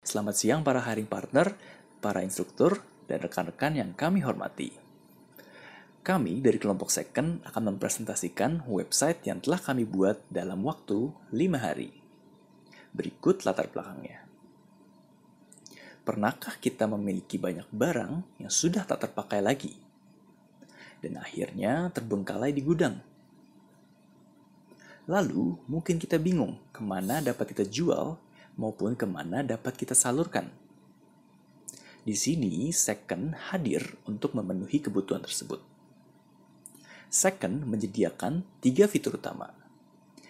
Selamat siang para hiring partner, para instruktur, dan rekan-rekan yang kami hormati. Kami dari kelompok Second akan mempresentasikan website yang telah kami buat dalam waktu 5 hari. Berikut latar belakangnya. Pernahkah kita memiliki banyak barang yang sudah tak terpakai lagi? Dan akhirnya terbengkalai di gudang. Lalu mungkin kita bingung kemana dapat kita jual maupun kemana dapat kita salurkan. Di sini, Second hadir untuk memenuhi kebutuhan tersebut. Second menyediakan 3 fitur utama.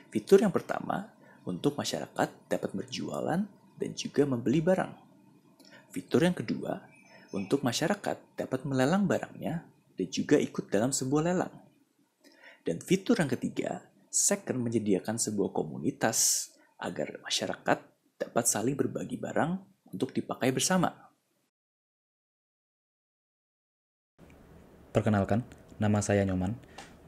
Fitur yang pertama, untuk masyarakat dapat berjualan dan juga membeli barang. Fitur yang kedua, untuk masyarakat dapat melelang barangnya dan juga ikut dalam sebuah lelang. Dan fitur yang ketiga, Second menyediakan sebuah komunitas agar masyarakat dapat saling berbagi barang untuk dipakai bersama. Perkenalkan, nama saya Nyoman.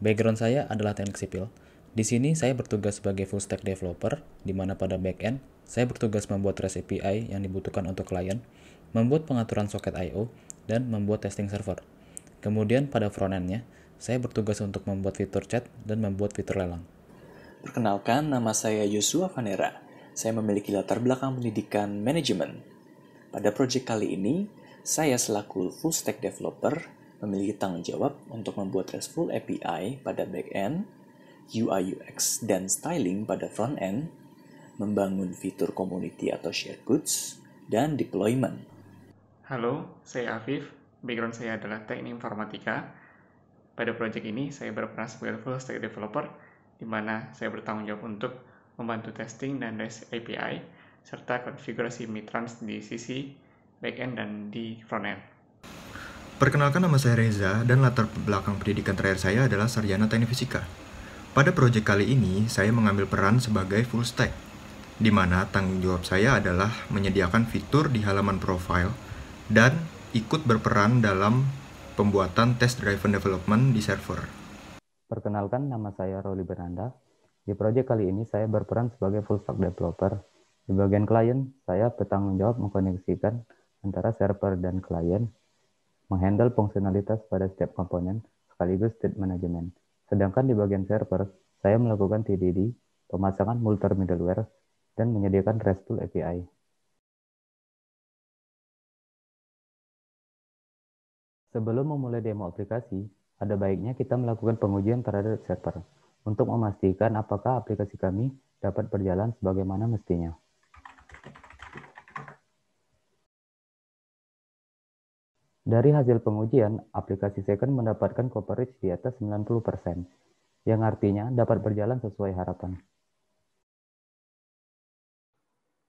Background saya adalah teknik sipil. Di sini saya bertugas sebagai full stack developer, di mana pada backend saya bertugas membuat REST API yang dibutuhkan untuk klien, membuat pengaturan soket I/O, dan membuat testing server. Kemudian pada frontend-nya, saya bertugas untuk membuat fitur chat dan membuat fitur lelang. Perkenalkan, nama saya Yosua Vanera. Saya memiliki latar belakang pendidikan manajemen. Pada proyek kali ini, saya selaku full stack developer memiliki tanggung jawab untuk membuat RESTful API pada back-end, UI UX dan styling pada front-end, membangun fitur community atau shared goods, dan deployment. Halo, saya Afif. Background saya adalah teknik informatika. Pada proyek ini, saya berperan sebagai full stack developer, di mana saya bertanggung jawab untuk membantu testing dan REST API, serta konfigurasi Mitrans di sisi back-end dan di front-end. Perkenalkan, nama saya Reza dan latar belakang pendidikan terakhir saya adalah sarjana teknik fisika. Pada proyek kali ini, saya mengambil peran sebagai full stack, di mana tanggung jawab saya adalah menyediakan fitur di halaman profile dan ikut berperan dalam pembuatan test-driven development di server. Perkenalkan, nama saya Roli Bernanda. Di proyek kali ini saya berperan sebagai full stack developer. Di bagian klien, saya bertanggung jawab mengkoneksikan antara server dan klien, menghandle fungsionalitas pada setiap komponen, sekaligus state management. Sedangkan di bagian server, saya melakukan TDD, pemasangan multi middleware, dan menyediakan RESTful API. Sebelum memulai demo aplikasi, ada baiknya kita melakukan pengujian terhadap server untuk memastikan apakah aplikasi kami dapat berjalan sebagaimana mestinya. Dari hasil pengujian, aplikasi Second mendapatkan coverage di atas 90%, yang artinya dapat berjalan sesuai harapan.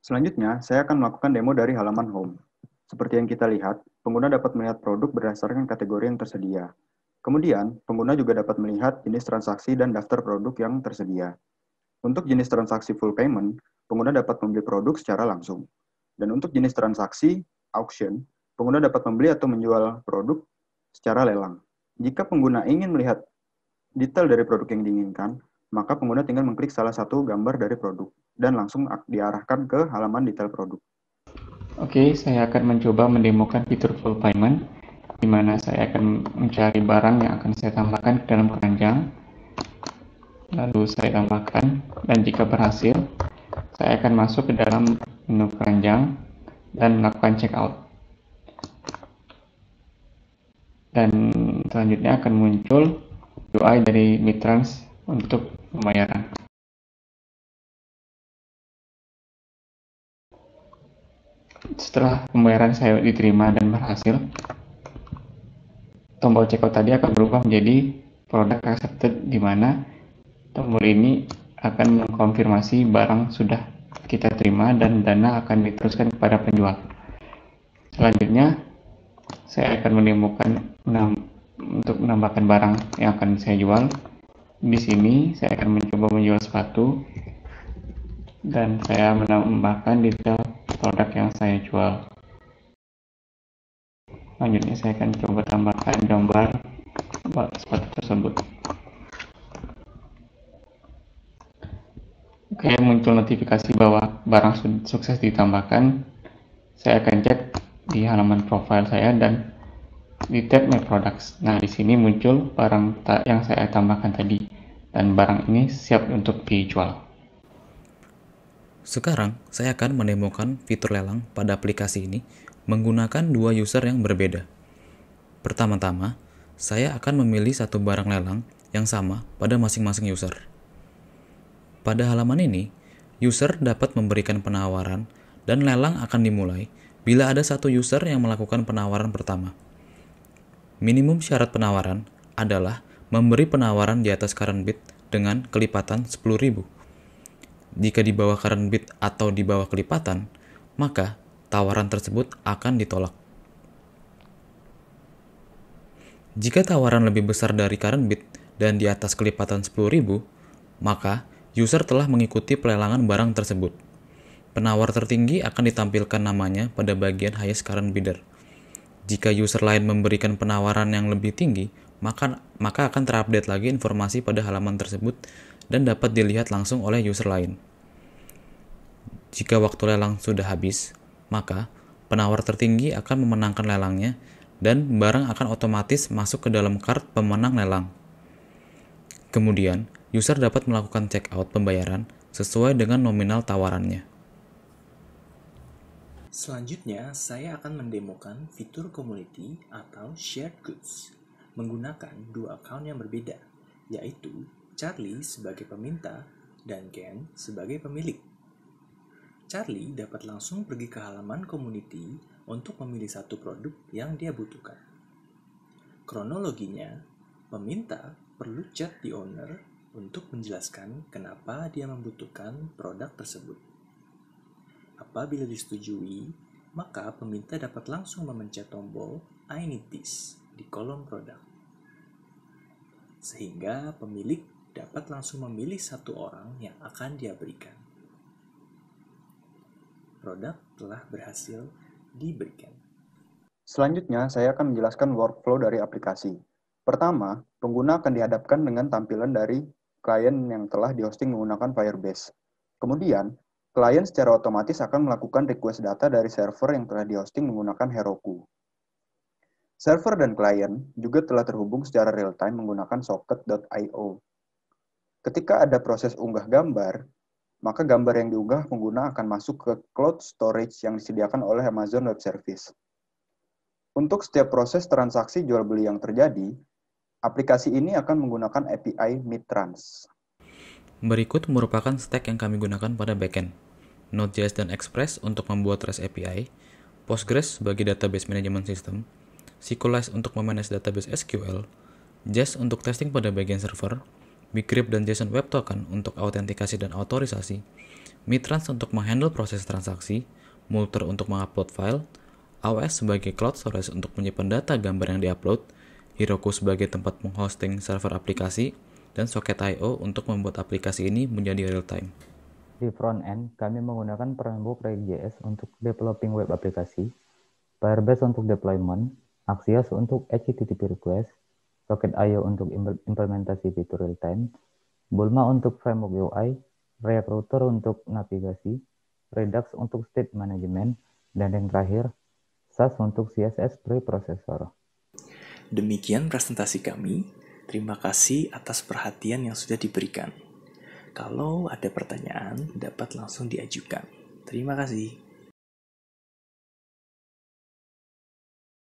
Selanjutnya, saya akan melakukan demo dari halaman home. Seperti yang kita lihat, pengguna dapat melihat produk berdasarkan kategori yang tersedia. Kemudian, pengguna juga dapat melihat jenis transaksi dan daftar produk yang tersedia. Untuk jenis transaksi full payment, pengguna dapat membeli produk secara langsung. Dan untuk jenis transaksi auction, pengguna dapat membeli atau menjual produk secara lelang. Jika pengguna ingin melihat detail dari produk yang diinginkan, maka pengguna tinggal mengklik salah satu gambar dari produk dan langsung diarahkan ke halaman detail produk. Oke, saya akan mencoba mendemokan fitur full payment, di mana saya akan mencari barang yang akan saya tambahkan ke dalam keranjang. Lalu saya tambahkan, dan jika berhasil, saya akan masuk ke dalam menu keranjang dan melakukan checkout. Dan selanjutnya akan muncul UI dari Mitrans untuk pembayaran. Setelah pembayaran saya diterima dan berhasil, tombol checkout tadi akan berubah menjadi product accepted, di mana tombol ini akan mengkonfirmasi barang sudah kita terima dan dana akan diteruskan kepada penjual. Selanjutnya, saya akan menemukan untuk menambahkan barang yang akan saya jual. Di sini saya akan mencoba menjual sepatu dan saya menambahkan detail produk yang saya jual. Selanjutnya saya akan coba tambahkan gambar sepatu tersebut. Oke, muncul notifikasi bahwa barang sukses ditambahkan saya akan cek di halaman profile saya dan di tab My Products. Nah, di sini muncul barang yang saya tambahkan tadi, dan barang ini siap untuk dijual. Sekarang, saya akan menemukan fitur lelang pada aplikasi ini menggunakan dua user yang berbeda. Pertama-tama, saya akan memilih satu barang lelang yang sama pada masing-masing user. Pada halaman ini, user dapat memberikan penawaran dan lelang akan dimulai bila ada satu user yang melakukan penawaran pertama. Minimum syarat penawaran adalah memberi penawaran di atas current bid dengan kelipatan 10.000. Jika di bawah current bid atau di bawah kelipatan, maka tawaran tersebut akan ditolak. Jika tawaran lebih besar dari current bid dan di atas kelipatan 10.000, maka user telah mengikuti pelelangan barang tersebut. Penawar tertinggi akan ditampilkan namanya pada bagian highest current bidder. Jika user lain memberikan penawaran yang lebih tinggi, maka akan terupdate lagi informasi pada halaman tersebut dan dapat dilihat langsung oleh user lain. Jika waktu lelang sudah habis, maka penawar tertinggi akan memenangkan lelangnya dan barang akan otomatis masuk ke dalam cart pemenang lelang. Kemudian, user dapat melakukan checkout pembayaran sesuai dengan nominal tawarannya. Selanjutnya, saya akan mendemokan fitur community atau shared goods menggunakan dua akun yang berbeda, yaitu Charlie sebagai peminta dan Ken sebagai pemilik. Charlie dapat langsung pergi ke halaman community untuk memilih satu produk yang dia butuhkan. Kronologinya, peminta perlu chat di owner untuk menjelaskan kenapa dia membutuhkan produk tersebut. Apabila disetujui, maka peminta dapat langsung memencet tombol I need this di kolom produk. Sehingga pemilik dapat langsung memilih satu orang yang akan dia berikan. Produk telah berhasil diberikan. Selanjutnya, saya akan menjelaskan workflow dari aplikasi. Pertama, pengguna akan dihadapkan dengan tampilan dari klien yang telah dihosting menggunakan Firebase. Kemudian, klien secara otomatis akan melakukan request data dari server yang telah dihosting menggunakan Heroku. Server dan klien juga telah terhubung secara real-time menggunakan socket.io. Ketika ada proses unggah gambar, maka gambar yang diunggah pengguna akan masuk ke cloud storage yang disediakan oleh Amazon Web Service. Untuk setiap proses transaksi jual beli yang terjadi, aplikasi ini akan menggunakan API Midtrans. Berikut merupakan stack yang kami gunakan pada backend. Node.js dan Express untuk membuat REST API, Postgres sebagai database management system, SQLite untuk memanage database SQL, Jest untuk testing pada bagian server, Bcrypt dan JSON Web Token untuk autentikasi dan otorisasi, Midtrans untuk menghandle proses transaksi, Multer untuk mengupload file, AWS sebagai cloud storage untuk menyimpan data gambar yang diupload, Heroku sebagai tempat menghosting server aplikasi, dan Socket.io untuk membuat aplikasi ini menjadi real-time. Di front-end, kami menggunakan framework React.js untuk developing web aplikasi, Firebase untuk deployment, Axios untuk HTTP request, Socket.io untuk implementasi fitur real-time, Bulma untuk framework UI, React Router untuk navigasi, Redux untuk state management, dan yang terakhir, SAS untuk CSS preprocessor. Demikian presentasi kami. Terima kasih atas perhatian yang sudah diberikan. Kalau ada pertanyaan, dapat langsung diajukan. Terima kasih.